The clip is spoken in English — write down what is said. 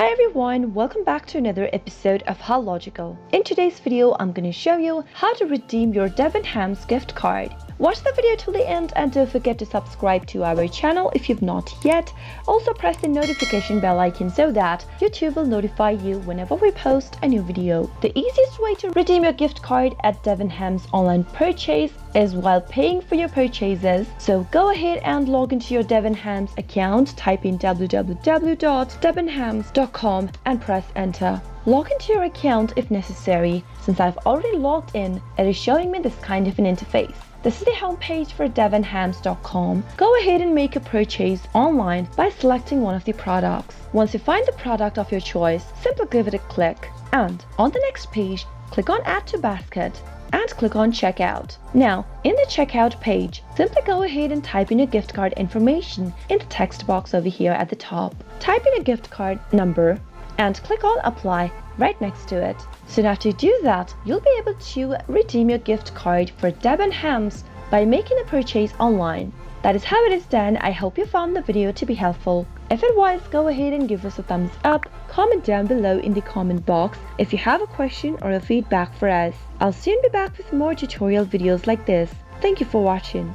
Hi everyone, welcome back to another episode of How Logical. In today's video, I'm going to show you how to redeem your Debenhams gift card. Watch the video till the end and don't forget to subscribe to our channel if you've not yet. Also press the notification bell icon so that YouTube will notify you whenever we post a new video. The easiest way to redeem your gift card at Debenhams online purchase is while paying for your purchases. So go ahead and log into your Debenhams account, type in www.debenhams.com and press enter. Log into your account if necessary. Since I've already logged in, it is showing me this kind of an interface. This is the homepage for debenhams.com. Go ahead and make a purchase online by selecting one of the products. Once you find the product of your choice, simply give it a click. And on the next page, click on Add to Basket and click on Checkout. Now, in the checkout page, simply go ahead and type in your gift card information in the text box over here at the top. Type in your gift card number and click on Apply right next to it. Soon after you do that, you'll be able to redeem your gift card for Debenhams by making a purchase online. That is how it is done. I hope you found the video to be helpful. If it was, go ahead and give us a thumbs up. Comment down below in the comment box if you have a question or a feedback for us. I'll soon be back with more tutorial videos like this. Thank you for watching.